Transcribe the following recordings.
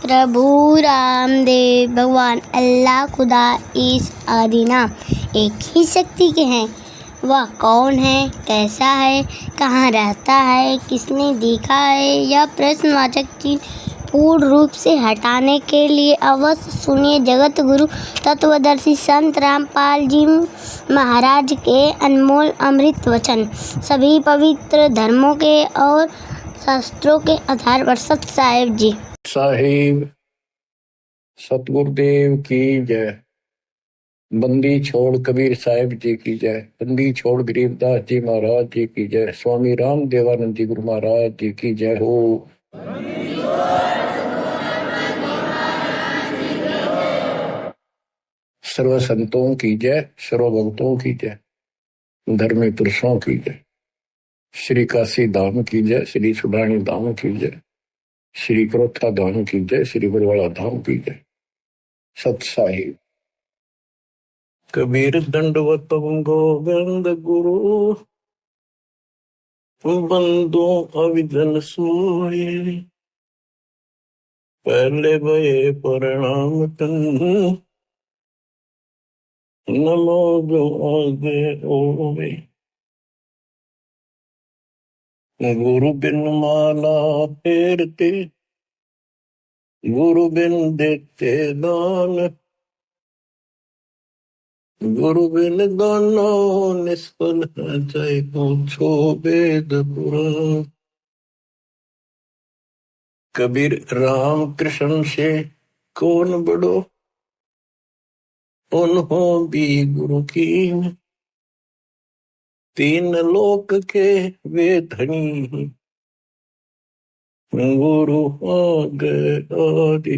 प्रभु रामदेव भगवान अल्लाह खुदा इस आदि नाम एक ही शक्ति के हैं। वह कौन है, कैसा है, कहाँ रहता है, किसने देखा है, यह प्रश्नवाचक चिन्ह पूर्ण रूप से हटाने के लिए अवश्य सुनिए जगत गुरु तत्वदर्शी संत रामपाल जी महाराज के अनमोल अमृत वचन। सभी पवित्र धर्मों के और शास्त्रों के आधार पर सत साहिब जी साहिब सतगुरुदेव की जय। बंदी छोड़ कबीर साहिब जी की जय। बंदी छोड़ गरीबदास जी महाराज जी की जय। स्वामी राम देवानंद जी गुरु महाराज जी की जय हो। सर्व संतों की जय, सर्व भक्तों की जय, धर्मी पुरुषों की जय। श्री काशी धाम की जय, श्री सुडानी धाम की जय, श्री क्रोथा धाम की जय, श्री बरवाड़ा धाम की जय। सत साहिब। कबीर दंडवत गोविंद गुरु बंदो अविजन सोए। पहले भये प्रणाम तन नमो जो आगे ओवे। गुरु बिन माला फेरते, गुरु बिन देते दान, गुरु बिन दानो निष्फल है चाहे पूछो वेद पुराण। कबीर राम कृष्ण से कौन बड़ो, उन्हों भी गुरु की। तीन लोक के वे धनी, गुरु आगे आदि।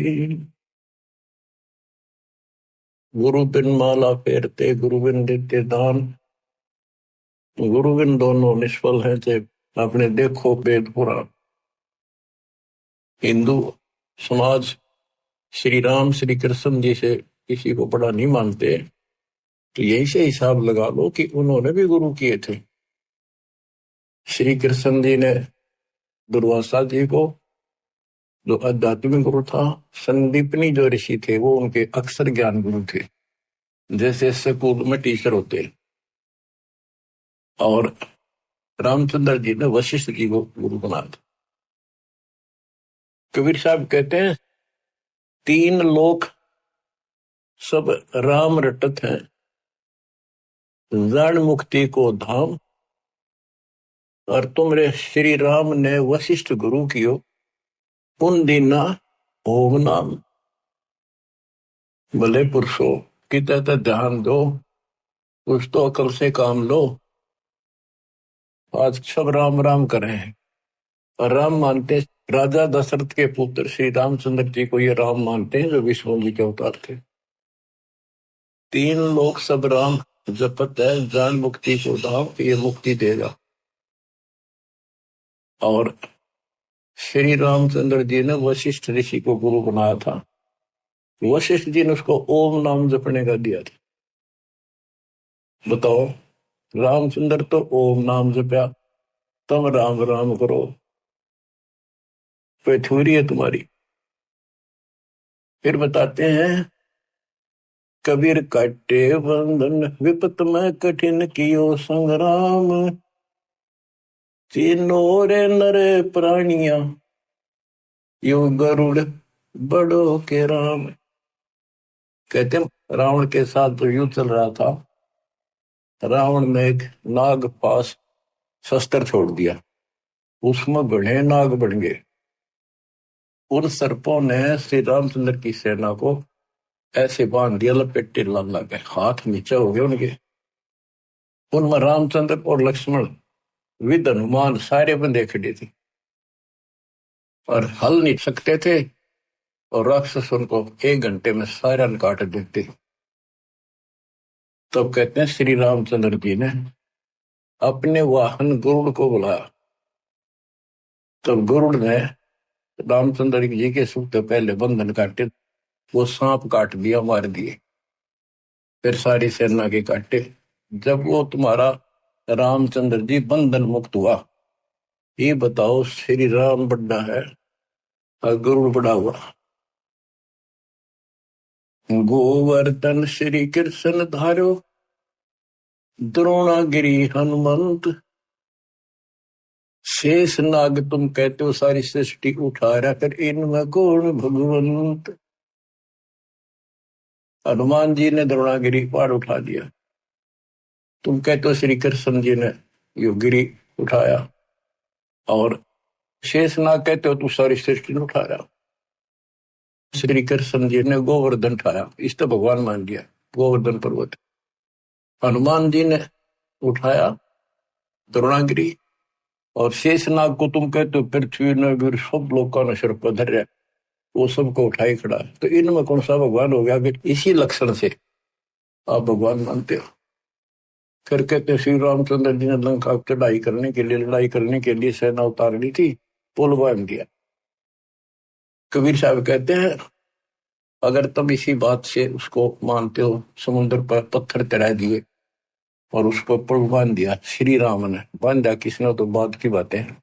गुरु बिन माला फेरते, गुरु बिन देते दान, गुरु बिन दोनों निष्फल है चाहे अपने देखो वेद पुराण। हिंदू समाज श्री राम श्री कृष्ण जी से किसी को बड़ा नहीं मानते, तो यही से हिसाब लगा लो कि उन्होंने भी गुरु किए थे। श्री कृष्ण जी ने दुर्वासा जी को, जो आध्यात्मिक गुरु था, संदीपनी जो ऋषि थे वो उनके अक्षर ज्ञान गुरु थे, जैसे स्कूल में टीचर होते। और रामचंद्र जी ने वशिष्ठ जी को गुरु बना था। कबीर साहब कहते हैं तीन लोक सब राम रटत हैं, जान मुक्ति को धाम। और तुमरे श्री राम ने वशिष्ठ गुरु कियो, उन दीना ओम नाम। भले पुरुषो किते तो ध्यान दो, कुछ तो अकल से काम लो। आज सब राम राम कर रहे हैं और राम मानते राजा दशरथ के पुत्र श्री रामचंद्र जी को ये राम मानते हैं जो विष्णु जी के अवतार थे। तीन लोग सब राम जपत है, जान मुक्ति को धाम, ये मुक्ति देगा। और श्री रामचंद्र जी ने वशिष्ठ ऋषि को गुरु बनाया था। वशिष्ठ जी ने उसको ओम नाम जपने का दिया था। बताओ, रामचंद्र तो ओम नाम जपया, तुम राम राम करो, कोई थोड़ी है तुम्हारी। फिर बताते हैं कबीर काटे बंधन विपत में कठिन कियो संग्राम। तीनों रे नरे प्राणिया यो गरुड़ बड़ो के राम। कहते हैं रावण के साथ जो युद्ध चल रहा था, रावण ने एक नाग पास शस्त्र छोड़ दिया, उसमें घने नाग बन गए। उन सर्पों ने श्री रामचंद्र की सेना को ऐसे बांध दिया, लपेटे लगे, हाथ नीचे हो गए उनके। उनमें रामचंद्र और लक्ष्मण विद हनुमान सारे बंदे खड़े थे और हल नहीं सकते थे, और राक्षस उनको 1 घंटे में सारा काट देते। तब कहते हैं श्री रामचंद्र जी ने अपने वाहन गरुड़ को बुलाया। तब गरुड़ ने रामचंद्र जी के सुख से पहले बंधन काटे, वो सांप काट दिया, मार दिए। फिर सारी सेना के काटे। जब वो तुम्हारा रामचंद्र जी बंधन मुक्त हुआ, ये बताओ श्री राम बड़ा है और गरुड़ बड़ा हुआ। गोवर्धन श्री कृष्ण धारो, द्रोणागिरी हनुमंत। शेष नाग तुम कहते हो सारी सृष्टि उठा रहा कर, इनमें कौन भगवंत। हनुमान जी ने द्रोणागिरी पहाड़ उठा दिया, तुम कहते हो श्री कृष्ण जी ने यो गिरी उठाया, और शेष नाग कहते हो तू सारी सृष्टि ने उठा रहा। श्री कृष्ण जी ने गोवर्धन उठाया, इस तो भगवान मान लिया गोवर्धन पर्वत। हनुमान जी ने उठाया द्रोणागिरी, और शेषनाग को तुम कहते हो पृथ्वी ने वीर सब लोगों ने सिर पर धर, वो सबको उठाई खड़ा। तो इनमें कौन सा भगवान हो गया? इसी लक्षण से आप भगवान मानते हो। फिर कहते श्री रामचंद्र जी ने लंका चढ़ाई करने के लिए, लड़ाई करने के लिए सेना उतार ली थी, पुल बांध दिया। कबीर साहब कहते हैं अगर तुम इसी बात से उसको मानते हो, समुद्र पर पत्थर चढ़ा दिए और उसको पुल बांध दिया, श्री राम ने बांधा, किसने तो बात की बातें हैं।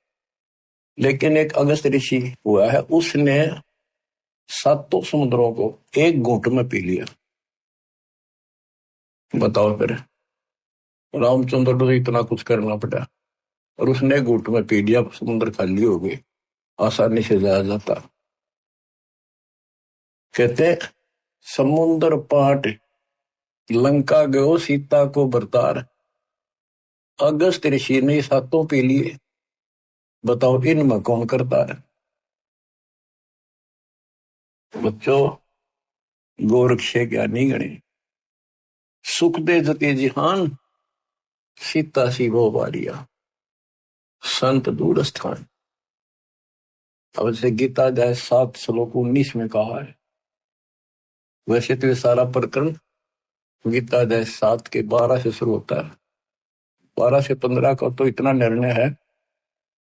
लेकिन एक अगस्त ऋषि हुआ है, उसने सातों समुद्रों को एक घूंट में पी लिया। बताओ फिर, रामचंद्र को इतना कुछ करना पड़ा और उसने एक घूंट में पी लिया, समुद्र खाली हो गए, आसानी से जाया जाता। कहते समुद्र पाट लंका गयो सीता को बरतार, अगस्त ऋषि ने सातों पी लिए, बताओ इनमें कौन करता है? बच्चों, गोरक्षे ज्ञानी गणे, सुख दे जते जिहान, सीता सी वो बारिया, संत दूर स्थान। अब से गीता जाए 7 श्लोक 19 में कहा है। वैसे तो ये सारा प्रकरण गीता जाए 7 के 12 से शुरू होता है। 12 से 15 का तो इतना निर्णय है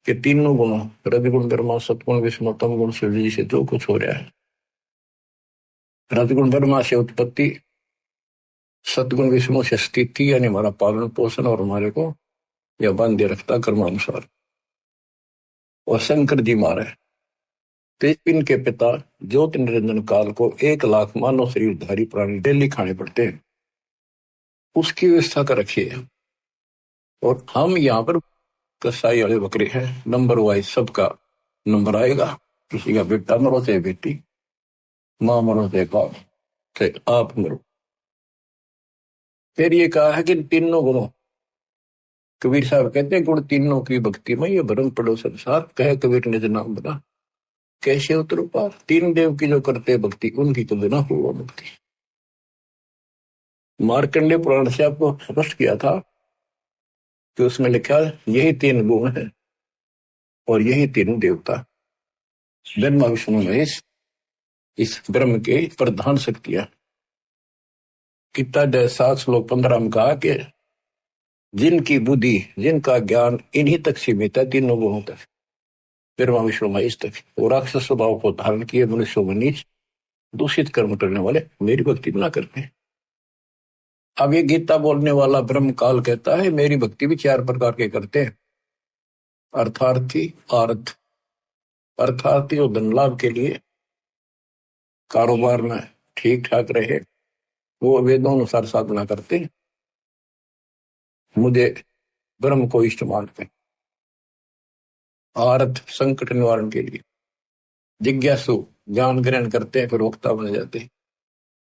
कि तीनों गुणों, रजगुण ब्रह्मा सतगुण विष्णु तम गुण शिव जी से जो कुछ हो रहा है, रजगुण ब्रह्मा से उत्पत्ति, सतगुण विष्णु से स्थिति यानी हमारा पालन पोषण और हमारे को यह बांधे रखता कर्मानुसार, और शंकर जी मारे तेज इनके पिता ज्योति निरंजन काल को 1 लाख मानव शरीरधारी प्राणी डेली खाने पड़ते हैं, उसकी व्यवस्था कर रखी है। और हम यहाँ पर कसाई वाले बकरे हैं, नंबर वाइज सबका नंबर आएगा, किसी का बेटा मरो चाहे बेटी, माँ मरो चाहे आप मरो। फिर ये कहा है कि तीनों गुणों, कबीर साहब कहते हैं गुण तीनों की भक्ति में ये भरम पड़ो संसार, कहे कबीर ने नाम बना कैसे उतरो पार। 3 देव की जो करते भक्ति, उनकी तो बिना हुआ मुक्ति। मार्कंडेय पुराण से आपको स्पष्ट किया था कि उसमें लिखा यही 3 गुण है और यही 3 देवता, ब्रह्मा विष्णु महेश, इस ब्रह्म के प्रधान शक्तियां। गीता 7 श्लोक 15 में कहा कि जिनकी बुद्धि, जिनका ज्ञान इन्हीं तक सीमित है, 3 गुणों तक, ब्रह्मा विष्णु महेश तक, और राक्षस स्वभाव को धारण किए मनुष्य में नीच दूषित कर्म करने वाले मेरी भक्ति ना करते हैं। अब ये गीता बोलने वाला ब्रह्म काल कहता है मेरी भक्ति भी 4 प्रकार के करते हैं। अर्थार्थी, अर्थ अर्थार्थी और धन लाभ के लिए, कारोबार में ठीक ठाक रहे, वो वेदों अनुसार साधना करते हैं, मुझे ब्रह्म को इष्ट मानते हैं। अर्थ संकट निवारण के लिए, जिज्ञासु ज्ञान ग्रहण करते हैं, फिर वक्ता बन जाते हैं।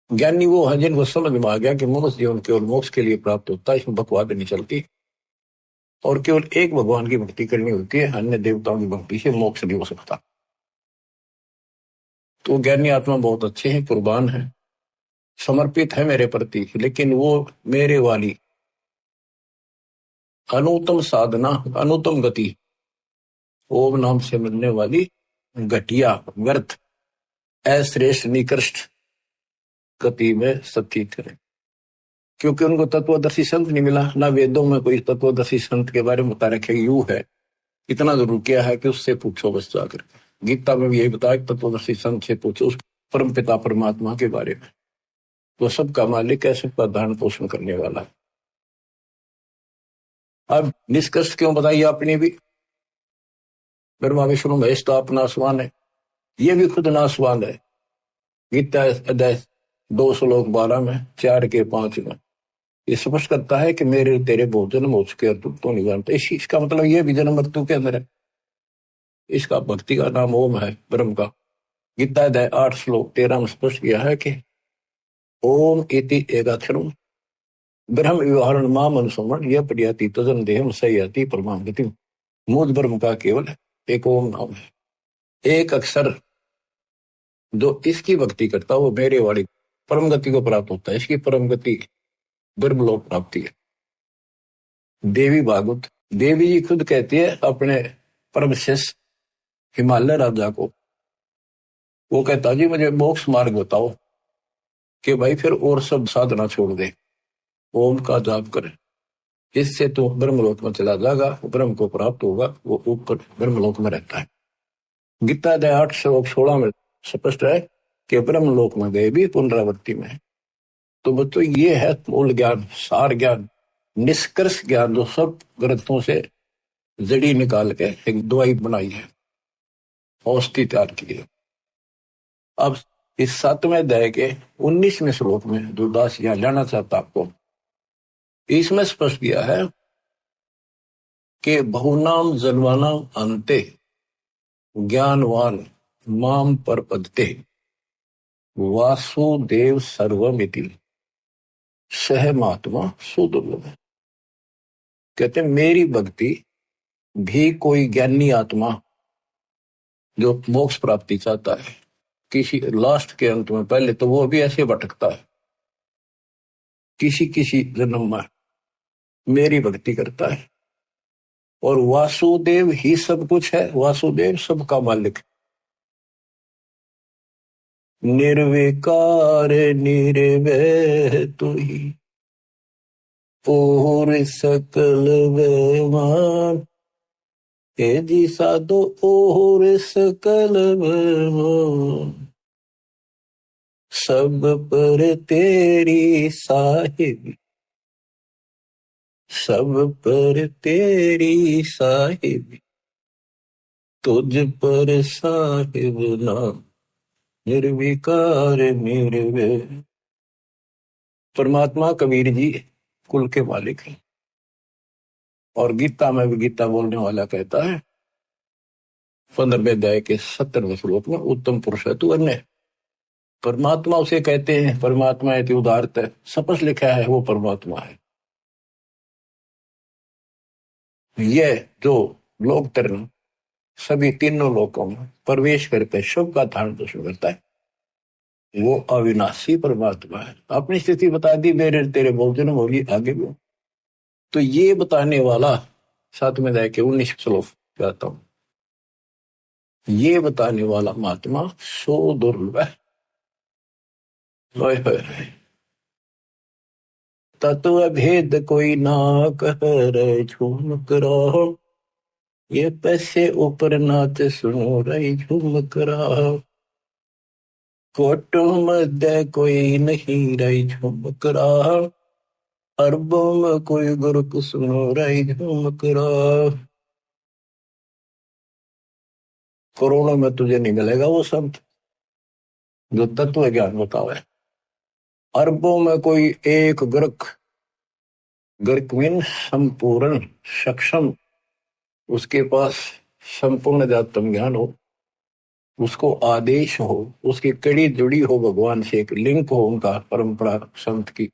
ज्ञानी वो है जिनको समझ में आ गया कि मनुष्य जीवन केवल मोक्ष के लिए प्राप्त होता है, इसमें बकवाद नहीं चलती, और केवल एक भगवान की भक्ति करनी होती है, अन्य देवताओं की भक्ति से मोक्ष नहीं हो सकता। तो ज्ञानी आत्मा बहुत अच्छे हैं, कुर्बान है, समर्पित है मेरे प्रति, लेकिन वो मेरे वाली अनुत्तम साधना, अनुत्तम गति, ओम नाम से मिलने वाली घटिया व्यर्थ अश्रेष्ठ निकृष्ट गति में स्थित है। क्योंकि उनको तत्वदर्शी संत नहीं मिला, ना वेदों में कोई तत्वदर्शी संत के बारे में बता रखे यू है, इतना जरूर किया है कि उससे पूछो बस जाकर। गीता में भी यही बताया तत्वदर्शी संत से पूछो उस परम पिता परमात्मा के बारे में, वो सबका मालिक है, सबका धारण पोषण करने वाला है। अब निष्कर्ष क्यों बताइए आपने भी, ब्रह्मा विष्णु महेश तो आप नासवान है, ये भी खुद नासवान है। गीता अध्याय 2 श्लोक 12 में, 4 के 5 में ये स्पष्ट करता है कि मेरे तेरे बहुत जन्म हो चुके हैं, तू तो नहीं जानता। इसका मतलब ये भी जन्म मृत्यु के अंदर है। इसका भक्ति का नाम ओम है, ब्रह्म का। गीता अध्याय 8 श्लोक 13 में स्पष्ट किया है कि ओम इति एकाक्षरम ब्रह्म व्यवहारण माम अनुसमण यह प्रयाति तजन देहम सयाति परमाम गति। मूल ब्रह्म का केवल एक ओम नाम है, एक अक्षर। जो इसकी भक्ति करता वो मेरे वाली परम गति को प्राप्त होता है। इसकी परम गति ब्रह्मलोक प्राप्ति है। देवी भागवत, देवी जी खुद कहती है अपने परम शिष्य हिमालय राजा को, वो कहता जी मुझे मोक्ष मार्ग बताओ कि भाई फिर और सब साधना छोड़ दे, ओम का जाप करे, इससे तो ब्रह्मलोक में चला जाएगा, ब्रह्म को प्राप्त होगा, वो ऊपर ब्रह्मलोक में रहता है। गीता अध्याय 8 श्लोक 16 में स्पष्ट है कि ब्रह्मलोक में गए भी पुनरावृत्ति में है। तो बच्चों ये है मूल ज्ञान, सार ज्ञान, निष्कर्ष ज्ञान, जो सब ग्रंथों से जड़ी निकाल के एक दवाई बनाई है, औषधि तैयार की है। अब इस 7वें अध्याय के 19वें श्लोक में जो दास यहाँ जाना चाहता आपको, इसमें स्पष्ट किया है कि बहुनाम जन्मानाम अंते ज्ञानवान माम परपदते वासुदेव सर्वमिति सह महात्मा सुदुर्लभ। कहते मेरी भक्ति भी कोई ज्ञानी आत्मा जो मोक्ष प्राप्ति चाहता है किसी लास्ट के अंत में, पहले तो वो भी ऐसे भटकता है, किसी जन्म में मेरी भक्ति करता है। और वासुदेव ही सब कुछ है, वासुदेव सबका मालिक। निर्विकार निर्वैर तू ही और सकल बेमान, हे जी साधो और सकल बेमान, सब पर तेरी साहिब, सब पर तेरी साहिब, तुझ पर साहिब नाम निर्विकार निर्वैर। परमात्मा कबीर जी कुल के मालिक हैं। और गीता में भी गीता बोलने वाला कहता है 15वें अध्याय के 70वें श्लोक में, उत्तम पुरुष है तू अन्य। परमात्मा उसे कहते हैं, परमात्मा है उदारत है, स्पष्ट लिखा है वो परमात्मा है। ये जो लोक तरण सभी तीनों लोकों में प्रवेश करके शुभ का धारण पोषण करता है, वो अविनाशी परमात्मा है। अपनी स्थिति बता दी, मेरे तेरे बहुजन होगी आगे भी। तो ये बताने वाला 7वें अध्याय के 19 श्लोक कहता हूं, ये बताने वाला महात्मा सो दुर्लभ है। तत्व भेद कोई ना कह रहे झूम करो, ये पैसे ऊपर नाच सुनो रही झूम करा, कोटों मध्य कोई नहीं रही झूम करा, अरबों में कोई गुरु सुनो रही झूम करा। करोड़ों में तुझे नहीं मिलेगा वो संत जो तत्व ज्ञान बतावे। अरबों में कोई एक गर्क, गर्कविन संपूर्ण सक्षम, उसके पास संपूर्ण आत्म ज्ञान हो, उसको आदेश हो, उसकी कड़ी जुड़ी हो भगवान से, एक लिंक हो उनका परंपरा संत की।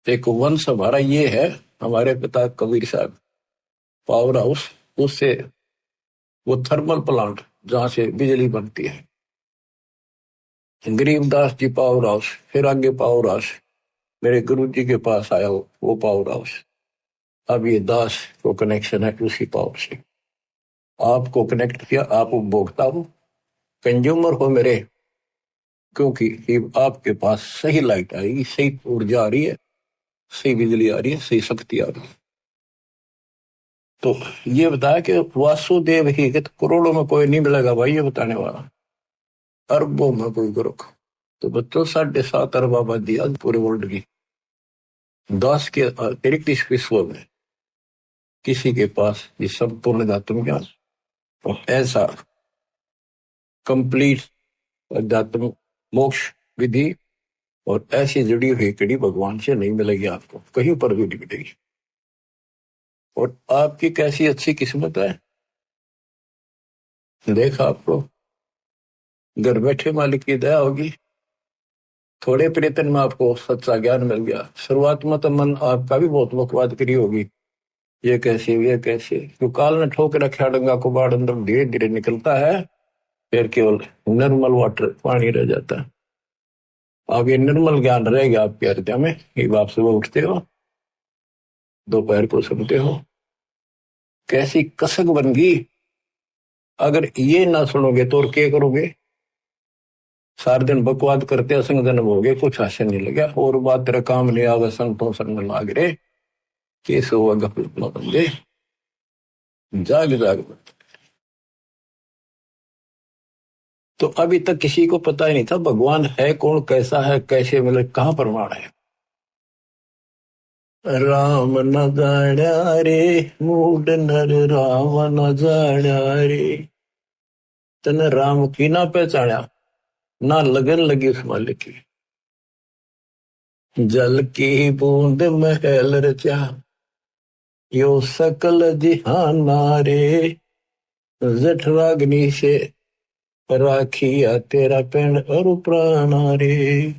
एक वंश हमारा ये है, हमारे पिता कबीर साहब पावर हाउस, उससे वो थर्मल प्लांट जहां से बिजली बनती है, गरीबदास जी पावर हाउस, फिर आगे पावर हाउस, मेरे गुरु जी के पास आया वो पावर हाउस। अब ये दास को कनेक्शन है उसी पावर से, आपको कनेक्ट किया, आप उपभोक्ता हो, कंज्यूमर हो मेरे, क्योंकि आपके पास सही लाइट आएगी, सही ऊर्जा आ रही है, सही बिजली आ रही है, सही शक्ति आ रही है। तो ये बताया कि वासुदेव ही, कि करोड़ों में कोई नहीं मिलेगा भाई ये बताने वाला, अरबों में कोई गुरु। तो बच्चों 7.5 अरब आबादी आज पूरे वर्ल्ड की, 10 के अतिरिक्त इस विश्व में किसी के पास ये संपूर्ण आत्म ज्ञान और ऐसा कंप्लीट अध्यात्म मोक्ष विधि और ऐसी जुड़ी हुई कड़ी भगवान से नहीं मिलेगी, आपको कहीं पर भी नहीं मिलेगी। और आपकी कैसी अच्छी किस्मत है, देखा आपको घर बैठे मालिक की दया होगी, थोड़े प्रयत्न में आपको सच्चा ज्ञान मिल गया। शुरुआत में तो मन आपका भी बहुत बकवाद करी होगी, ये कैसे, तो काल ने ठोक रखा डंगा को बाढ़ अंदर धीरे धीरे निकलता है, फिर केवल निर्मल वाटर पानी रह जाता है। अब ये निर्मल ज्ञान रहेगा आपके हृदय में। एक आप सुबह उठते हो, दोपहर को सुनते हो, कैसी कसक बन गई। अगर ये ना सुनोगे तो और क्या करोगे, सारे दिन बकवाद करते असंग जन्म हो गए, कुछ हास्य नहीं लगा, और बात तेरा काम नहीं आवे, संतों संग लाग रे, केस हुआ गफलत में बंदे, जाग जाग। तो अभी तक किसी को पता ही नहीं था भगवान है कौन, कैसा है, कैसे मिले, कहां प्रमाण है। राम न जाण्या रे मूड नर, राम न जाण्या रे, तने राम की ना पहचाना, ना लगन लगी उस मालिक की। जल की बूंद महल रचा, यो सकल जिहाना रे, जठराग्नि से राखिया तेरा पेड़ और प्राणा रे।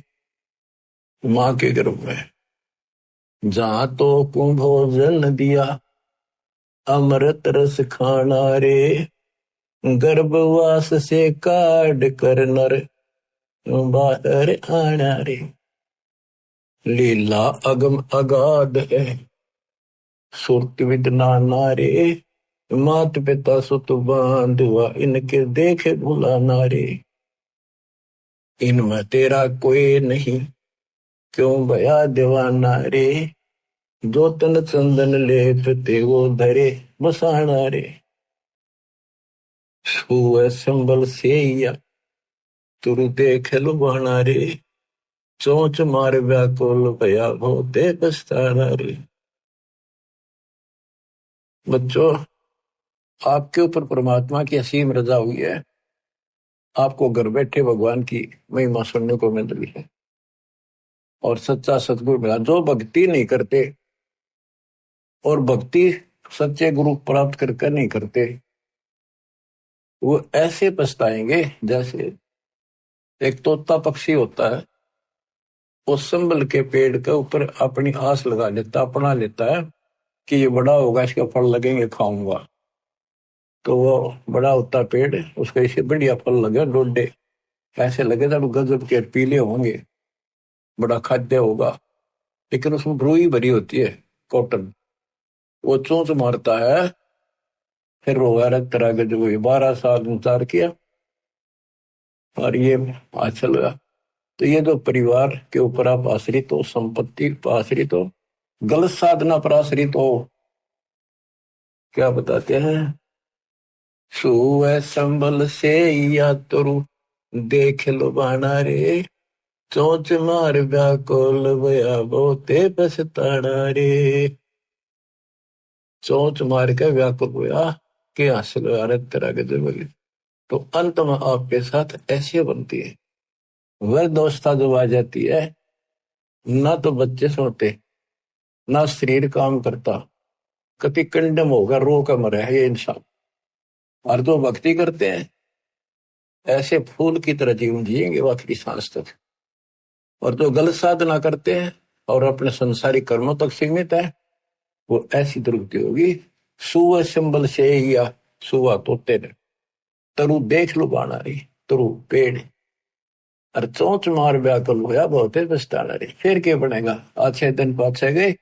माँ के गर्भ में जहां तो को भोजन दिया, अमृत रस खाना रे, गर्भवास से काट कर नर बाहर आना रे। लीला अगम अगाध है, सुरत विदना नारे, मात पिता सुत बांधवा, इनके देखे भुलाना रे। इनमें तेरा कोई नहीं, क्यों भया दीवाना रे, जो तन चंदन लेप ते वो धरे बसाना रे। सुअ संबल से या तुरु देख लुभाना रे, चोंच मार व्याकुल भया भोते पछताना रे। बच्चों, आपके ऊपर परमात्मा की असीम रजा हुई है, आपको घर बैठे भगवान की महिमा सुनने को मिल रही है, और सच्चा सतगुरु मिला। जो भक्ति नहीं करते, और भक्ति सच्चे गुरु प्राप्त करके नहीं करते, वो ऐसे पछताएंगे जैसे एक तोता पक्षी होता है, वो संबल के पेड़ के ऊपर अपनी आस लगा लेता, अपना लेता है कि ये बड़ा होगा, इसके फल लगेंगे, खाऊंगा। तो वो बड़ा होता पेड़, उसका इसे बढ़िया फल लगे, डोडे ऐसे लगे जब गजब के पीले होंगे, बड़ा खाद्य होगा, लेकिन उसमें रुई भरी होती है, कॉटन। वो चोंच मारता है, फिर रोगा तरह के जो 12 साल इंतजार किया, और ये चल गया। तो ये जो परिवार के ऊपर आप आश्रित हो, संपत्ति पर आश्रित हो, गलत साधना पर आश्रित हो, क्या बताते हैं, सुअ संबल से या तुरु देख लो बाना रे, चोंच मार व्याकुल भया बहुते पछताना रे। चोंच मार के व्याकुल हुआ कि हासिल तरह के जबली। तो अंत में आपके साथ ऐसी बनती है, वह दोस्ता जो आ जाती है, ना तो बच्चे सोते, ना शरीर काम करता, कति कंडम होगा, रो का मरे है ये इंसान। और जो भक्ति करते हैं, ऐसे फूल की तरह जीवन जिएंगे वो आखिरी सांस तक। और जो गलत साधना करते हैं और अपने संसारिक कर्मों तक सीमित है, वो ऐसी दुर्गति होगी। सुअ संबल से या सुआ तोते ने, तरु देख लो बाना रही, तरु पेड़, और चोंच मार व्याकुल होया बहुते पछताना रे। फिर क्या बनेगा, अच्छे दिन पाछे गए,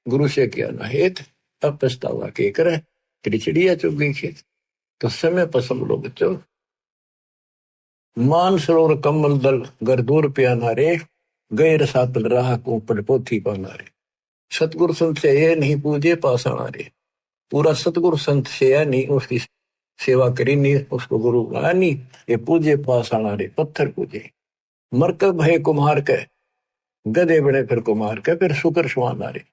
गुरु से किया ना हेत, अब पछतावा के करे, तेरी चिड़िया चुग गई खेत। तो समय पसंद लो बच्चों, मान सरोवर कमल दल गर दूर प्याना रे, गए रसातल राह को पड़ पोथी पाना रे। सतगुरु संत से ये नहीं पूजे पासाना रे, पूरा सतगुरु संत से या नहीं उसकी सेवा करी नहीं, उसको गुरु बनाया नहीं, ये पूजे पासाना रे, पत्थर पूजे। मरकब है कुम्हार के, गधे बने फिर कुम्हार के, फिर शुक्र सुहाना रे,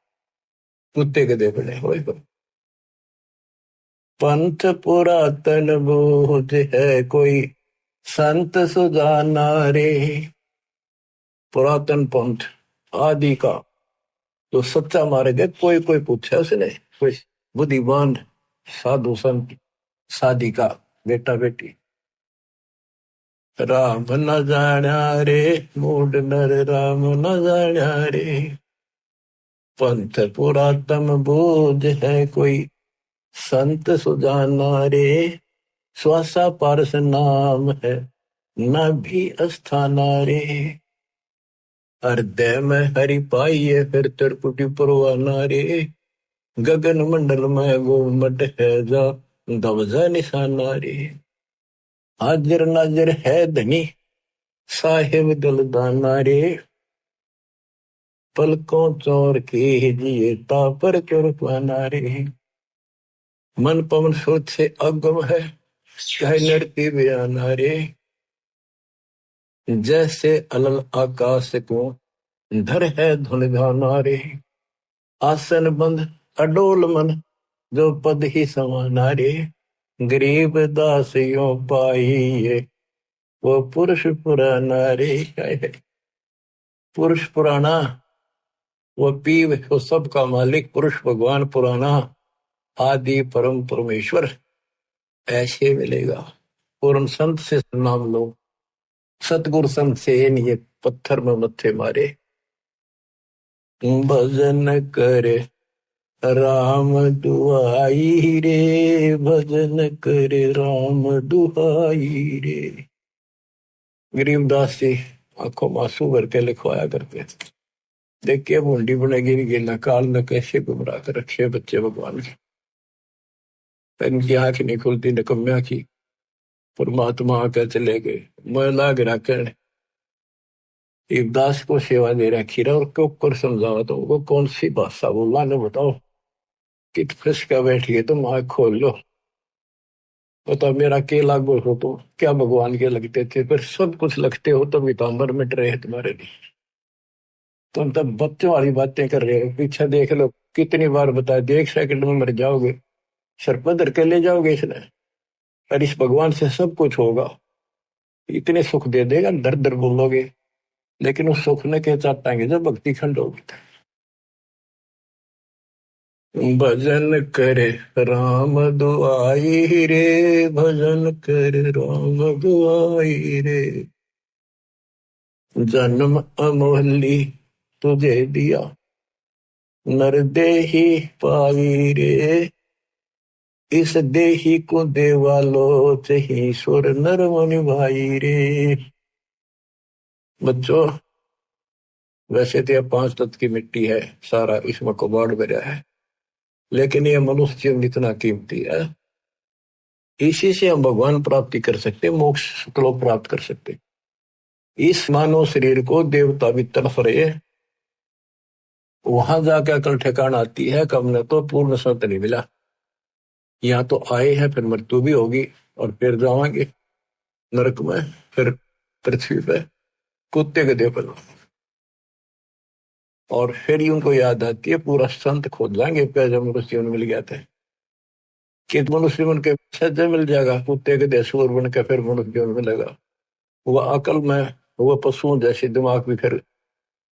कुत्ते गधे बने हो। पंथ पुरातन बोध, है कोई संत सुजाना रे, पुरातन पंथ आदि का जो सच्चा मार्ग है, कोई कोई पूछा उसने, कोई बुद्धिमान साधु संत साधिका बेटा बेटी, राम न जाना रे मूड नर, राम न जाना रे, पंथ पुरातन बोध है कोई संत सुजाना रे, श्वासा पारस नाम है न भी अस्थाना रे, हृदय में हरि पाइये फिर त्रिपुटी परवाना रे, गगन मंडल में गोमट है जा दवजा निशाना रे, हाजिर नाजिर है धनी साहिब दलदाना रे, पलकों चोर के जिए तापर चुरपाना रे, मन पवन सोच से अगम है कह नृत्य बयाना रे, जैसे अलल आकाश को धर है धुन धाना रे, आसन बंद अडोल मन जो पद ही समाना रे, गरीब दासियों पाइये वो पुरुष पुराना रे, पुरुष पुराना वो पीव वो सबका मालिक पुरुष भगवान पुराना आदि परम परमेश्वर ऐसे मिलेगा। पूर्ण संत से नाम लो, सतगुरु संत से नहीं पत्थर में मत्थे मारे, भजन करे राम दुआई रे, भजन करे राम दुआई रे, गरीबदास जी आंखों में आंसू भर के लिखवाया करते थे, देख के मुंडी बनेगी नहीं गिरना काल न कैसे गुमराह कर रखे बच्चे भगवान के, इनकी आंख नहीं खुलती निकम्या की, परमात्मा आकर चले गए मैं लाग रखने, देवदास को सेवा दे रखी रहा और क्यों कर समझाओ तो वो कौन सी भाषा बोला न बताओ, कित फंसका बैठिए तुम आंख खोल लो, बता मेरा के लागू हो तो क्या भगवान के लगते थे, पर सब कुछ लगते हो तो वितांबर मिट रहे हैं तुम्हारे लिए, तुम तब बच्चों वाली बातें कर रहे हो, पीछे देख लो कितनी बार बताया, देख सेकंड में मर जाओगे, सर पर धर के ले जाओगे इसने, और इस भगवान से सब कुछ होगा, इतने सुख दे देगा दर दर बोलोगे, लेकिन उस सुख ने के चाटाएंगे जब भक्ति खंड होगी। भजन करे राम दुआई रे, भजन करे राम दुआई रे, जन्म अमोहली तुझे दिया नर देही पाई रे, इस देही को देवालो चही सुर नर मुनि भाई रे। बच्चों वैसे तो यह 5 तत्व की मिट्टी है, सारा इसमें कबाड़ भरा है, लेकिन यह मनुष्य जीवन इतना कीमती है, इसी से हम भगवान प्राप्ति कर सकते, मोक्ष श्लोक प्राप्त कर सकते। इस मानव शरीर को देवता भी तरफ रहे, वहां जाके अकल ठिकाना आती है कब ने तो पूर्ण संत नहीं मिला, यहाँ तो आए हैं फिर मृत्यु भी होगी और फिर जावांगे नरक में, फिर पृथ्वी पे कुत्ते गधे पर, और फिर ही उनको याद आती है पूरा संत खोज जाएंगे जब मनुष्य जीवन मिल गया था, कि मनुष्य जीवन के सज्जे मिल जाएगा, कुत्ते गधे सूर बन के फिर मनुष्य जीवन मिलेगा, वह अकल में वह पशुओं जैसे दिमाग भी फिर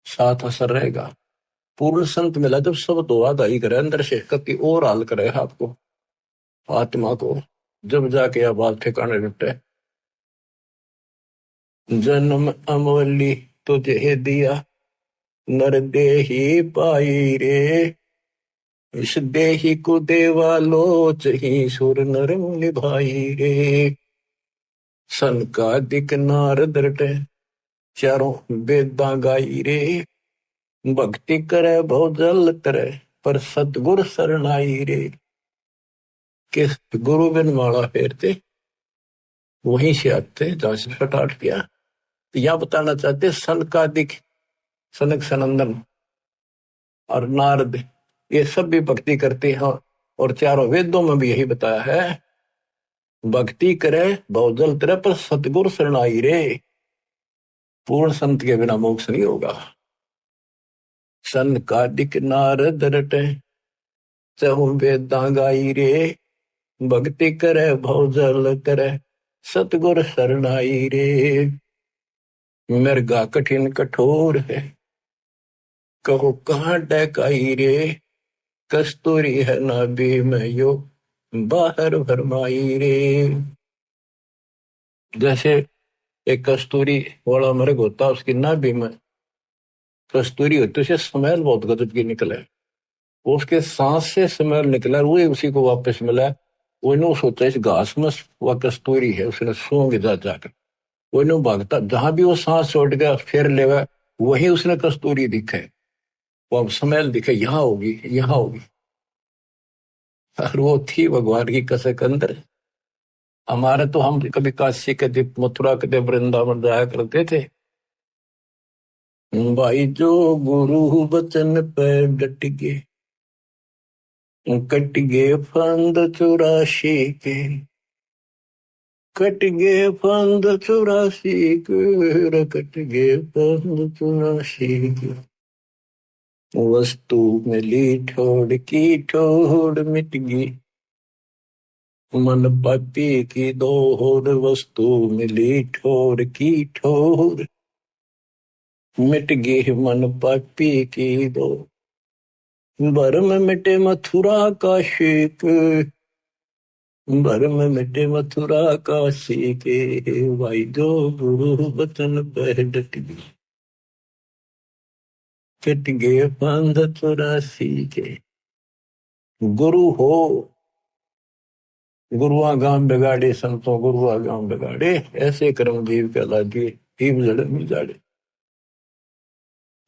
साथ असर रहेगा। पूर्ण संत मिला जब सब दुआ दाई करे, अंदर से कति और हाल करे आपको आत्मा को, जब जाके यह बात ठिकाने निपटे। जन्म अमोली तुझे दिया नर देही पाई रे, इस देही को देवा लोच ही सुर नर मुनि भाई रे, सन का दिक नारद रटे चारों वेदा गाई रे, भक्ति करे बहु जल करे पर सतगुर शरणाई रे, किस गुरु बिन माला फेरते वहीं से आते जहां से फटाट किया। तो यह बताना चाहते सन का दिक सनक सनंदन और नारद ये सब भी भक्ति करते हैं, और चारों वेदों में भी यही बताया है, भक्ति करे बहुजल तरह पर सतगुरु शरणाई रे, पूर्ण संत के बिना मोक्ष नहीं होगा। सन का दिक नारद रटे चहुं वेदा गाई रे, भक्ति करे बहुजल करे सतगुर शरणाई रे, मृगा कठिन कठोर है, कहो कहाँ डकाई रे, कस्तूरी है नाभि में यो बाहर भरमाई रे। जैसे एक कस्तूरी वाला मृग होता, उसकी नाभि में कस्तूरी होती, उसे स्मेल बहुत गजब की निकले, वो उसके सांस से स्मेल निकला, वो उसी को वापस मिला। वो नो सोचा इस घास में वह कस्तूरी है, उसने सूंघ जा जाकर वो नो भागता, जहां भी वो सांस छोड़ गया फिर लेवा, वही उसने कस्तूरी दिखे, वो अब स्मेल दिखे, यहाँ होगी यहाँ होगी। और वो थी भगवान की कसक अंदर। हमारे तो हम कभी काशी के दीप मथुरा के दीप वृंदावन जाया करते थे भाई, जो गुरु बचन पे डट गए, कट गए फंद 84 के, कट गए फंद 84 के, कट गए फंद 84 के। वस्तु मिली ठोड़ की ठोड़ मिट गई, मन पापी की दोहर, वस्तु मिली ठोर की ठोर मिट गई मन पापी की दो, भरम मिटे मथुरा का शेक, भरम मिटे मथुरा का शेके, भाई जो गुरु बचन पर डट गई, कट गए फंद 84 के। गुरु हो गुरुआ गांव बिगाड़े, संतों गुरुआ गांव बिगाड़े, ऐसे कर्म जीव कहला दिए, जीव जड़ में जाड़े।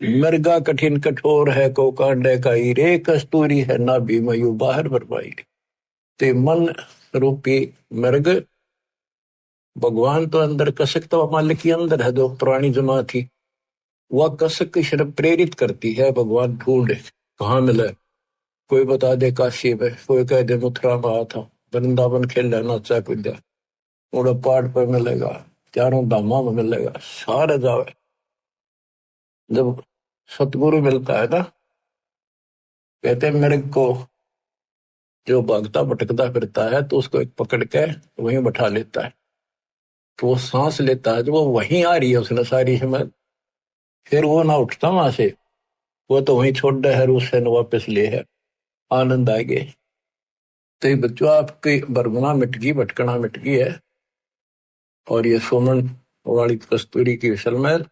मृगा कठिन कठोर है, को कांडे का रे, कस्तूरी है नाभि में यू बाहर भरपाई। ते मन रूपी मृग, भगवान तो अंदर, कसक तो मालिक के अंदर है, जो पुरानी जमा थी, वह कसक की शर्म प्रेरित करती है, भगवान ढूंढे कहाँ मिले, कोई बता दे काशी में, कोई कह दे मथुरा में आया था, वृंदावन खेल लेना चाहे कुछ दे, उड़ा पहाड़ पर मिलेगा, चारों धामा में मिलेगा, सारे जावे। जब सतगुरु मिलता है ना, कहते हैं मृग को जो भागता भटकता फिरता है, तो उसको एक पकड़ के वहीं बैठा लेता है, तो वो सांस लेता है, तो वो वहीं आ रही है उसने सारी हिम्मत, फिर वो ना उठता वहां से, वो तो वहीं छोड़ दे है, उससे न वापस ले है, आनंद आ गए। तो ये बच्चों आपकी बरगुना मिट गई, भटकना मिट गई है, और ये सोमन वाली कस्तूरी की सलमेल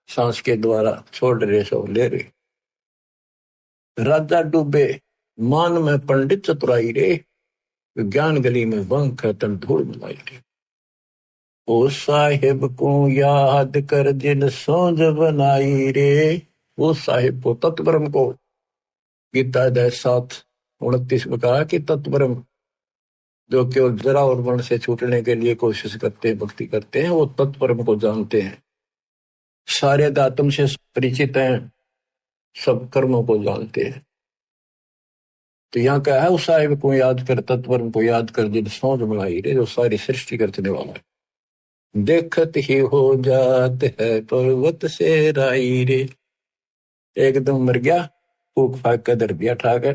सांस के द्वारा छोड़ रहे, सो ले रहे। राजा डूबे मान में पंडित चतुराई रे, ज्ञान गली में बंक है तन धूल मिलाई रे। ओ साहिब को याद कर जिन सोज बनाई रे, वो साहिब को तत्वरम को, गीता अध्याय 7:29 में कहा कि तत्वरम जो केवल जरा और वर्ण से छूटने के लिए कोशिश करते हैं, भक्ति करते हैं, वो तत्परम को जानते हैं, सारे आत्म से परिचित हैं, सब कर्मों को जानते हैं। तो यहाँ क्या है, उस साहिब को याद कर, तत्परम को याद कर जिन सोच बनाई रे, जो सारी सृष्टि करने वाला है। देखत ही हो जात है पर्वत से राई रे, एकदम मर गया, फूक फाक कर दर दिया ठा के,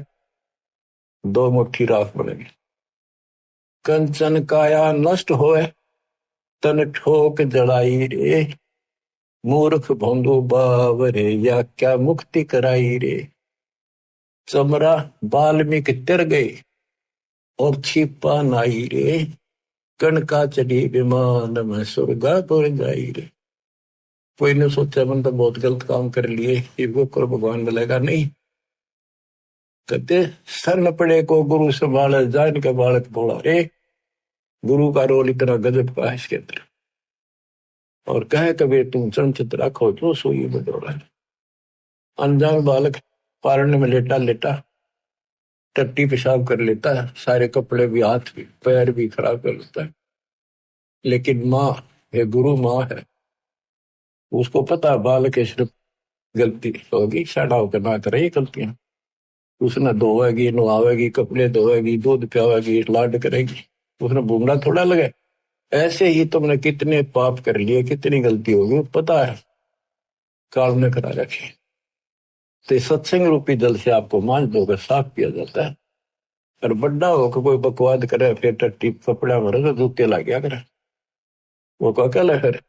2 मुट्ठी राख बनेगी। कंचन काया नष्ट होए, तन ठोक जलाई रे, मूर्ख भोंदू बावरे, या क्या मुक्ति कराई रे। चमरा वाल्मीकि तिर गए, और छिपा नाई रे, कणका चढ़ी विमान में स्वर्गापुर जाई रे। कोई ने सोचा मन तो बहुत गलत काम कर लिए, ये वो कर भगवान मिलेगा नहीं। कहते सर न पड़े को गुरु संभाले, जान के बालक बोला रे, गुरु का रोल इतना गजब का है इसके अंदर। और कहे कबीर तुम चंचत रखो जो सोई बडोरा। अनजान बालक पारने में लेटा लेटा टट्टी पेशाब कर लेता है, सारे कपड़े भी, हाथ भी, पैर भी खराब कर लेता है, लेकिन माँ है, गुरु माँ है, उसको पता बालक है सिर्फ गलती होगी, साड़ा होकर ना करे गलतियां, उसने धोएगी, नहावेगी, कपड़े धोएगी, दूध पियावेगी, लाड करेगी, उसने बूंदा थोड़ा लगे। ऐसे ही तुमने कितने पाप कर लिए, कितनी गलती होगी, पता है, काल ने करा रखी। तो सत्संग रूपी जल से आपको मांझ धोकर साफ किया जाता है। और बड्डा होकर कोई बकवाद करे, फिर टट्टी कपड़ा भरे तो जूते ला गया करे, वो क्या कहला फिर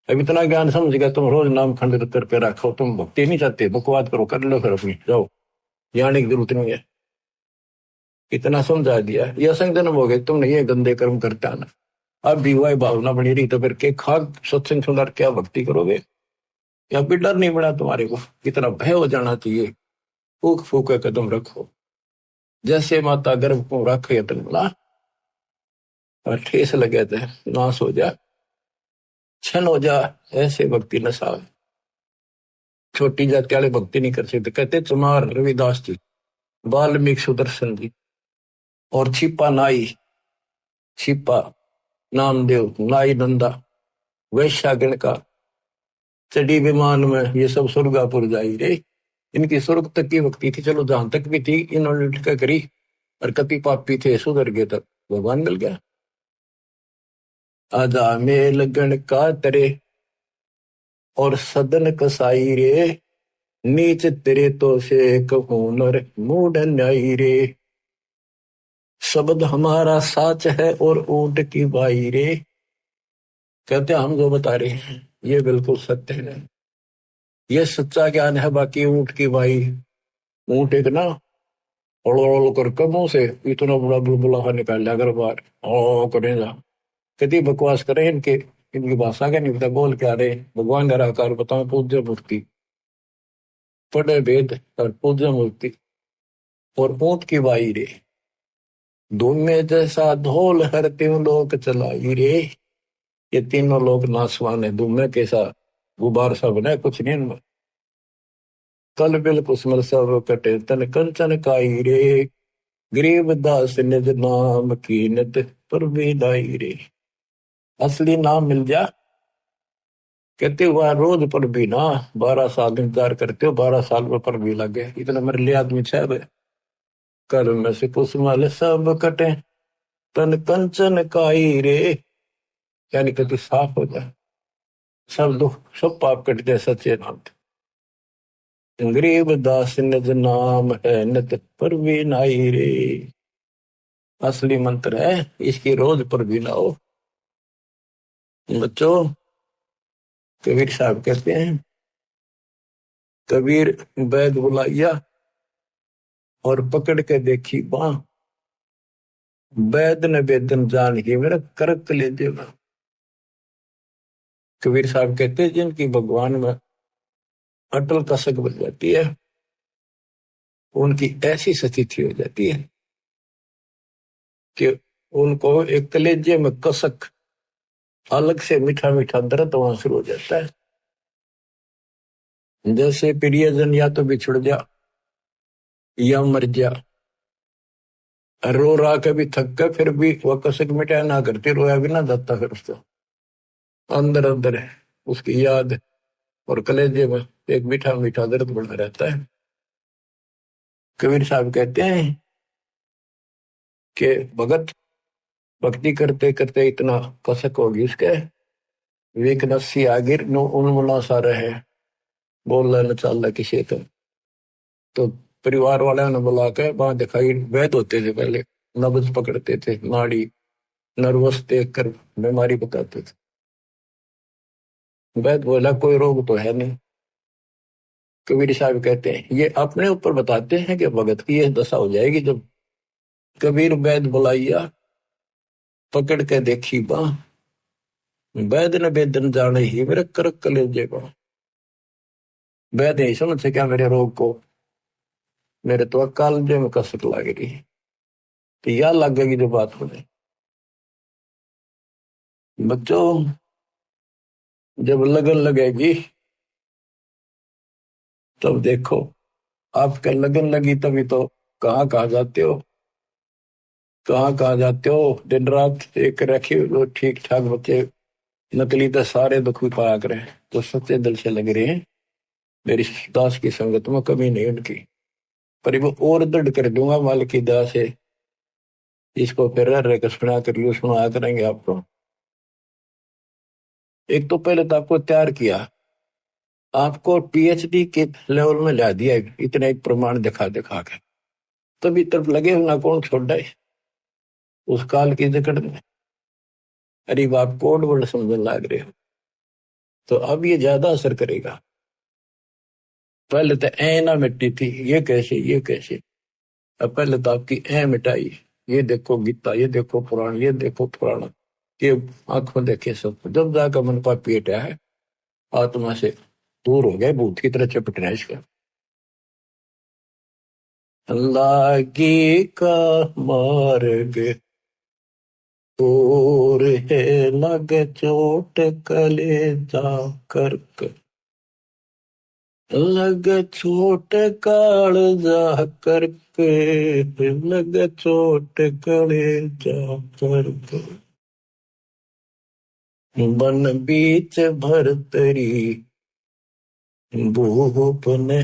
अब इतना ज्ञान समझ गया, तुम रोज नाम खंड करके रखो, तुम भक्ति नहीं चाहते, बकवाद करो, कर लो फिर अपनी, जाओ, जाने की जरूरत नहीं है। इतना समझा दिया, ये असंग जन्म हो गए, तुमने ये गंदे कर्म करता ना, अब भी वही भावना बनी रही तो फिर के खाक सत्संग सुनकर क्या भक्ति करोगे? या भी डर नहीं बना तुम्हारे को? कितना भय हो जाना चाहिए। फूक फूक के कदम रखो, जैसे माता गर्भ को रखे तंगला, और ठेस लगे थे नाश हो जा, क्षण हो जा, ऐसे भक्ति नशा। छोटी जाति वाले भक्ति नहीं कर सकते, कहते चमार रविदास जी, वाल्मीकि सुदर्शन जी, और छिपा नाई, छिपा नामदेव, नाई नंदा, वैश्यागण का, चढ़ी विमान में, ये सब स्वर्गापुर जाई रे। इनकी स्वर्ग तक की भक्ति थी, चलो जहां तक भी थी इन्होंने टिका करी, और कति पापी थे सुधर गए तक भगवान मिल गया। आजा में लगन का तरे और सदन कसाई रे, नीच तेरे तो से कहूं नर मूड न्यायी रे। शब्द हमारा साच है और ऊंट की बाई रे। कहते हम जो बता रहे हैं ये बिल्कुल सत्य है, ये सच्चा ज्ञान है। बाकी ऊंट की बाई, ऊंट एक ना ओल कर कमों से इतना बड़ा बुलबुला निकाल लिया अगर बार ओ करेगा, कितनी बकवास करें इनके, इनकी भाषा का नहीं पता, बोल क्या रहे। भगवान निराकार बताओ, पूज्य मूर्ति, पढ़े वेद और पूज्य मूर्ति, और ऊंट की बाई रे, धूमे जैसा ढोल हर तीनों लोग चलाई रे। ये तीनों लोग नासवान है, धूमे कैसा गुबार सा बना, कुछ नहीं इनमें। कल बिल कुसमल सब कटे तन कंचन काई रे, गरीब दास निज नाम कीनत पर विदाई रे। असली नाम मिल जा, कहते हुआ रोज पर भी ना, 12 साल इंतजार करते हो, 12 साल में पर भी लगे, इतना मेरे लिए आदमी छह। कल में से कुसमल सब कटे तन कंचन काई रे, यानी कि तू साफ हो जाए, सब दुख सब पाप कट जाए सच्चे नाम से। गरीब दास निज नाम है नित पर भी नाई रे। असली मंत्र है, इसकी रोज पर भी ना हो। बच्चों, कबीर साहब कहते हैं, कबीर वैद बुलाइया और पकड़ के देखी बां, वैद ने वेदन जान के मेरा करक ले देगा। कबीर साहब कहते हैं जिनकी भगवान में अटल कसक बन जाती है, उनकी ऐसी स्थिति हो जाती है कि उनको एक कलेजे में कसक, अलग से मीठा मीठा दर्द वहां शुरू हो जाता है। जैसे प्रियजन या तो बिछुड़ जा या मर जा, रो रहा के भी थक के फिर भी वह कसक मिटाया ना करती, रोया भी ना जाता, फिर उसको अंदर अंदर है उसकी याद, और कलेजे में एक मीठा मीठा दर्द बना रहता है। कबीर साहब कहते हैं कि भगत भक्ति करते करते इतना कसक होगी उसके, वेक नस्सी आगिर नो उन्मुना सा रहे, बोल न चाल किसी तो परिवार वाले ने बुला के वहां दिखाई, वैद होते थे पहले, नब्ज पकड़ते थे, नाड़ी नर्वस देख कर बीमारी बताते थे। वैद बोला कोई रोग तो है नहीं। कबीर साहब कहते हैं ये अपने ऊपर बताते हैं कि भगत की यह दशा हो जाएगी जब कबीर वैद बुलाइया पकड़ के देखी बां, वैद ने वेदन जाने ही मेरे करक कलेजे को। वैद नहीं समझ से क्या मेरे रोग को, मेरे तो कालजे में कसक लग रही है, तो यह लगेगी जो बात होने। बच्चों, जब लगन लगेगी तब देखो, आपका लगन लगी तभी तो कहाँ कहाँ जाते हो, कहाँ कहाँ जाते हो, दिन रात एक रखे हो ठीक ठाक बच्चे, नकली तो सारे दुख भी पाया करें, तो सच्चे दिल से लग रहे हैं मेरी दास की संगत में कमी नहीं उनकी, पर वो और दृढ़ कर दूंगा माल की दया से। इसको फिर रह सुना करेंगे आपको। एक तो पहले तो आपको तैयार किया, आपको पीएचडी के लेवल में ला दिया, इतना एक प्रमाण दिखा दिखा के, तभी तरफ लगे होना कौन छोड़ है उस काल की जकड़ में। अरे बाप कोड वर्ड समझने लग रहे हो, तो अब ये ज्यादा असर करेगा। पहले तो ए ना मिटती थी, ये कैसे ये कैसे। अब पहले तो आपकी ए मिटाई, ये देखो गीता, ये देखो पुराण, ये देखो पुराण, ये आंखों देखे सब, जब जाकर मन का पेट है आत्मा से दूर हो गए, भूत की तरह चपटना इसका। लागी का मार्ग और है, लग चोट कलेजा कर्क, लग चोट कालजा कर्क, लग चोट कलेजा कर्क। बन बीच भरतरी भूप ने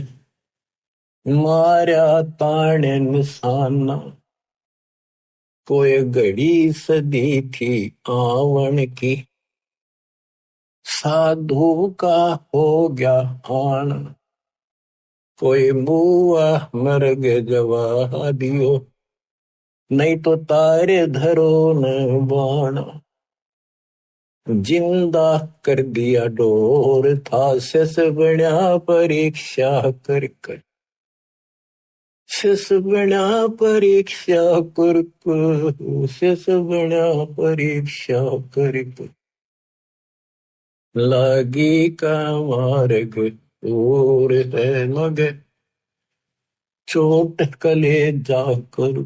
मारा ताण निशाना, कोई घड़ी सदी थी आवन की, साधु का हो गया आना, कोई बुआ मर्ग जवा दियो, नहीं तो तारे धरो न बाना, जिंदा कर दिया डोर था शेष बना परीक्षा कर कर, शेष बना परीक्षा कर कर, शेष बना परीक्षा कर कर। लागी का मार्ग और है लगे चोट कले जाकर,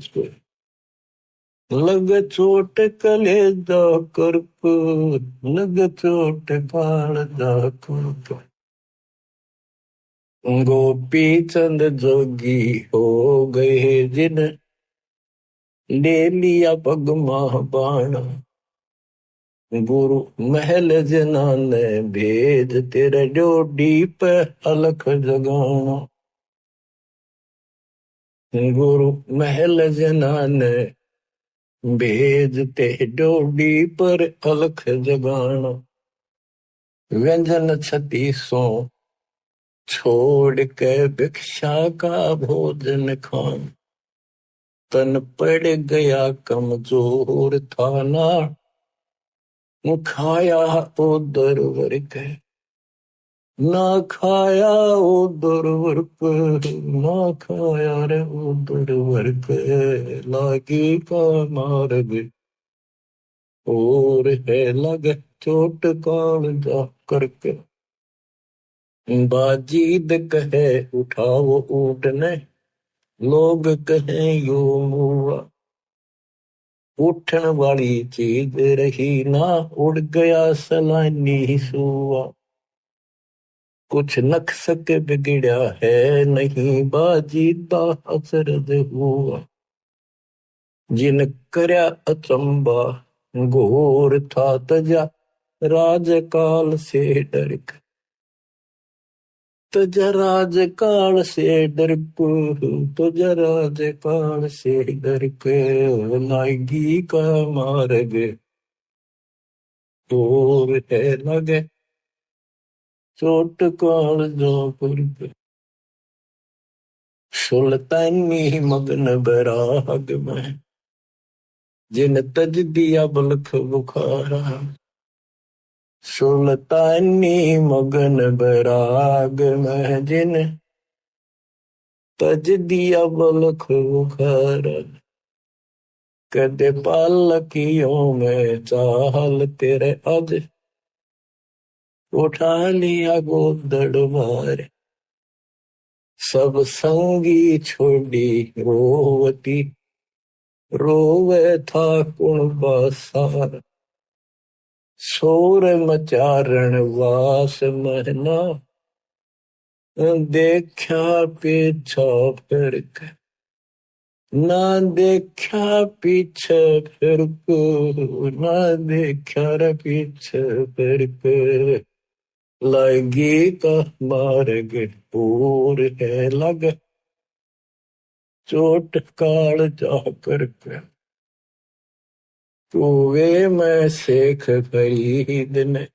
लग चोट कले जाकर, लग चोट काल जाकर। गोपी चंद जोगी हो गए जिन ले लिया पगमा बाणा, गुरु महल जनाने भेज तेरे डोडी पे अलख जगाना, गुरु महल जनाने भेजते डोडी पर अलख जगाना, व्यंजन छत्तीसों छोड़ के भिक्षा का भोजन खान, तन पड़ गया कमजोर था ना, खाया उधर वर्क, ना खाया उधर वर्क, ना खाया रे उधर वर्क। लागी का मार्ग और है लग चोट काल जा करके, बाजीद कहे उठाओ ऊँटने, लोग कहे यो मुआ, उठन वाली चीज रही ना, उड़ गया सलानी सुआ, कुछ नक्सक बिगड़ा है नहीं, बाजीदा असरद हुआ, जिन करया अचंबा घोर था तजा राजकाल से डर, तुझा राजकाल से डर को, तुझा राजकाल से डर के, लागी का मार्ग और है लगे चोट काल जो पर। सुल्तानी मगन बराग में जिन तज दिया बलख बुखारा, सुल्तानी मगन बराग में जिन तज दिया बलख बुखारा, कदे पालकियों में चाल तेरे अज उठा लिया गोदड़ मार, सब संगी छोड़ी रोवती रोवे था कुणबा सार, शोर मचारण वास महना, देखा पीछा फिर के, ना देखा पीछे फिर को, ना देखा रे पीछे फिर के, लागी का मार्ग और है लग चोट काल जाकर के, कुएं में सेख खरीदने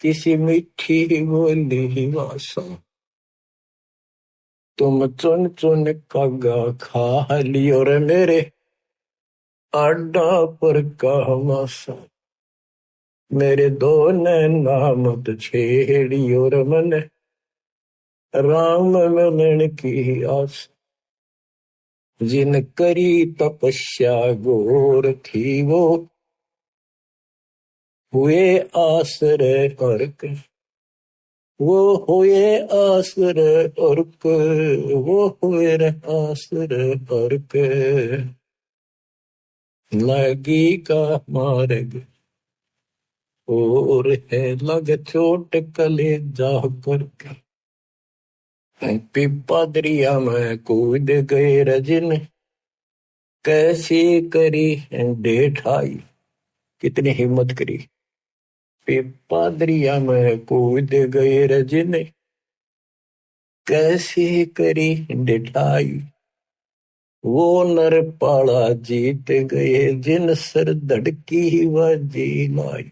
किसी मीठी बोली वासा, तुम चुन चुन कागा खा लियो रे मेरे आडा पर का मासा, मेरे दो नैना मत छेड़ियो रमन, राम मिलन की आस। जिन करी तपस्या घोर थी वो, हुए आश्रय अर्क। वो हुए आश्रय अर्क, वो हुए आश्रय अर्क। लगी का मार्ग और है लग चोट कलेजा करके। पिपा दरिया में कूद गए रजन, कैसी करी डेठाई। कितनी हिम्मत करी। पिपा दरिया में कूद गए रजन, कैसी करी डेठाई। वो नर पाला जीत गए, जिन सर धड़की व जी लाई।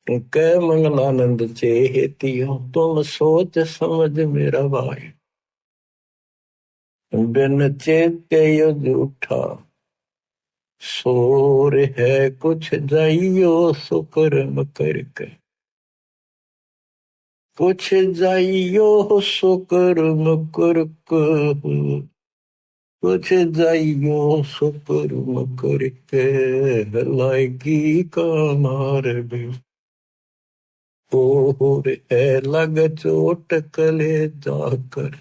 कै मंगलानंद चेतियो, तुम सोच समझ मेरा भाई। बिन चेते यो झूठा शोर है, कुछ जाइयो सुकर्म करके। कुछ जाइयो सुकर्म करके, कुछ जाइयो सुकर्म करके। लाएगी का मार्ग और है लग चोट कले जाकर।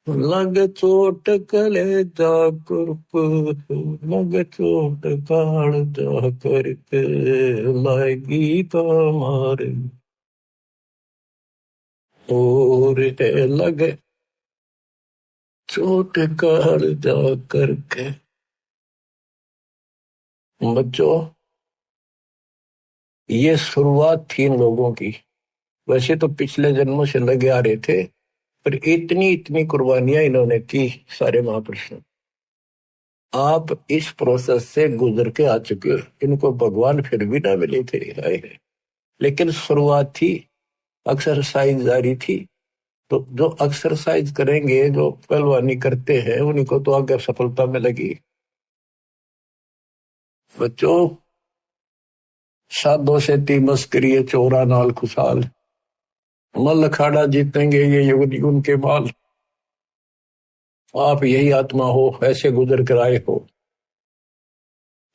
लग चोट कले जाकर, लग चोट काल जाकर के। लाएगी का मार्ग और है लग चोट काल जाकर के। बच्चों, ये शुरुआत थी इन लोगों की। वैसे तो पिछले जन्मों से लगे आ रहे थे, पर इतनी इतनी कुर्बानियां इन्होंने की सारे महापुरुषों। आप इस प्रोसेस से गुजर के आ चुके हो। इनको भगवान फिर भी ना मिले थे आए, लेकिन शुरुआत थी, एक्सरसाइज जारी थी। तो जो एक्सरसाइज करेंगे, जो पहलवानी करते हैं, उन्हीं को तो आगे सफलता मिलेगी। बच्चों, साधो से ती मस्करी चोरा नाल खुशाल, मल अखाड़ा जीतेंगे ये युग युग के माल। आप यही आत्मा हो, ऐसे गुजर कर आए हो।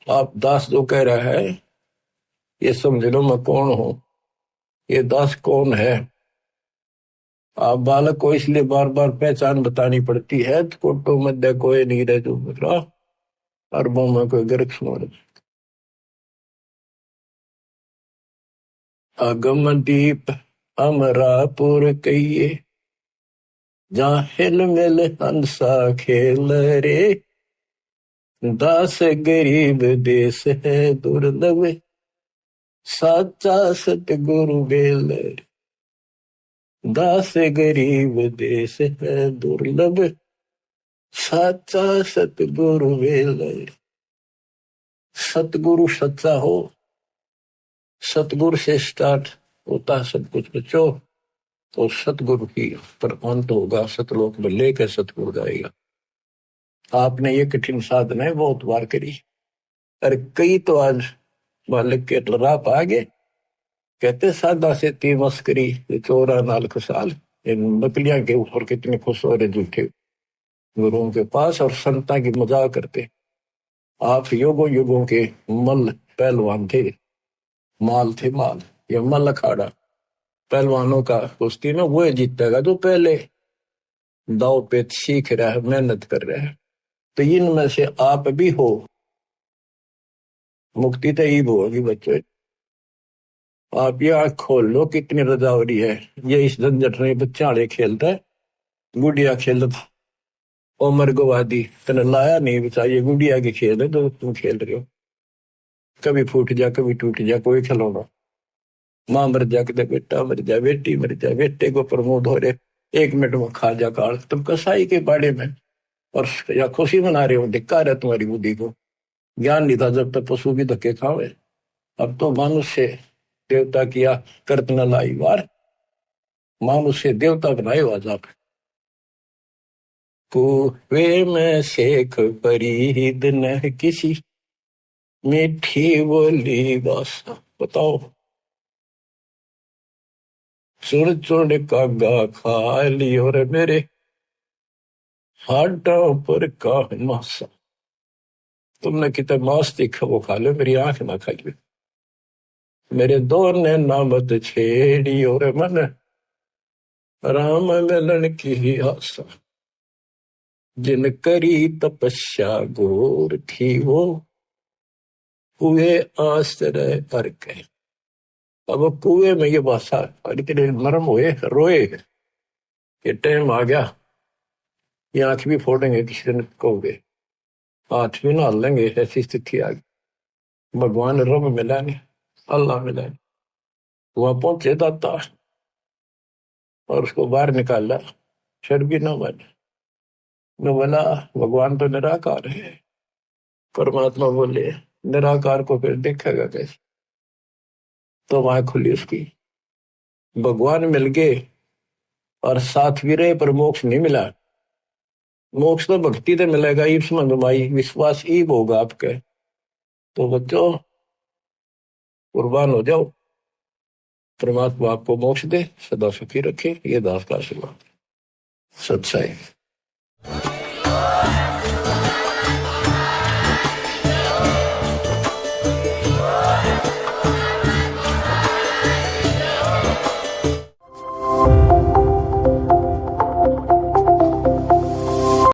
आप दास जो कह रहा है, ये समझ लो मैं कौन हूं। ये दास कौन है। आप बालक को इसलिए बार बार पहचान बतानी पड़ती है। तो कोटो मध्य कोई नहीं रह जो मेरा, अरबों में कोई गर्क सुन। अगम दीप अमरापुर कहिए, जहाँ हिल मिल हंसा खेल रे। दास गरीब देश है दुर्लभ, साचा सतगुरु बेल। दास गरीब देश है दुर्लभ, साचा सतगुरु बेल। सतगुरु सच्चा हो, सतगुरु से स्टार्ट होता सब कुछ बच्चों। तो सतगुरु ही पर अंत होगा, सतलोक में लेकर सतगुरु जाएगा। आपने ये कठिन साधना बहुत बार करी, और कई तो आज मालिक के राह आ गए। कहते सादा से ती मस्करी चोरा नाल खुशाल। इन नकलियां के ऊपर कितने खुश हो रहे झूठे गुरुओं के पास, और संता की मजाक करते। आप युगों युगों के मल पहलवान थे, माल थे माल। ये मल अखाड़ा पहलवानों का कुश्ती में वो जीतेगा जो पहले दाव पेच सीख रहा है, मेहनत कर रहा है। तो इनमें से आप भी हो। मुक्ति तो ईब होगी बच्चों। आप ये आंख खोल लो, कितनी रजावरी है। ये इस झंझट में बच्चा आड़े खेलता है, गुड़िया खेलता उमर गवादी तने लाया नहीं बचा। ये गुड़िया के खेल है तो तुम खेल रहे हो। कभी फूट जा कभी टूट जा कोई खिलौना। माँ मर जा कदे बेटा मर जा, बेटी मर जा, बेटे को प्रमोद हो रहे, 1 मिनट में खा जा काल। तुम कसाई के बाड़े में और या खुशी मना रहे हो। धिक्कार है तुम्हारी बुद्धि को। ज्ञान नहीं था जब तक पशु भी धक्के खावे। अब तो मनुष्य देवता किया करत न लाई वार, मनुष्य देवता बनाए आज आप। कुएं में शेख परीद न किसी, मीठी बोली बासा। बताओ, चुन चुन कागा खा लियो रे मेरे हाडों पर का मासा। तुमने कितना मांस देखा वो खा लो, मेरी आंख ना खाइए। मेरे दो ने नामत छेड़ी और मन राम मिलन की आशा। जिन करी तपस्या घोर थी वो कुएं आश्रय पर के। अब वो कुएं में ये भाषा इतने नरम हुए रोए कि टाइम आ गया, ये आंख भी फोड़ेंगे किसी दिन कहोगे, हाथ भी ना लेंगे, ऐसी स्थिति आ गई। भगवान रब मिला नहीं, अल्लाह मिला नहीं। वहां पहुंचे दाता और उसको बाहर निकाला, फिर भी ना माने। मैं बोला भगवान तो निराकार है। परमात्मा बोले निराकार को फिर देखेगा कैसे। तो वहां खुली उसकी, भगवान मिल गए और साथ भी रहे पर मोक्ष नहीं मिला। मोक्ष तो भक्ति से मिलेगा, ईप्स मंगमाई विश्वास ईब होगा आपके। तो बच्चों कुर्बान हो जाओ, परमात्मा आपको मोक्ष दे, सदा सुखी रखे। ये दास का आशीर्वाद। सच्चाई।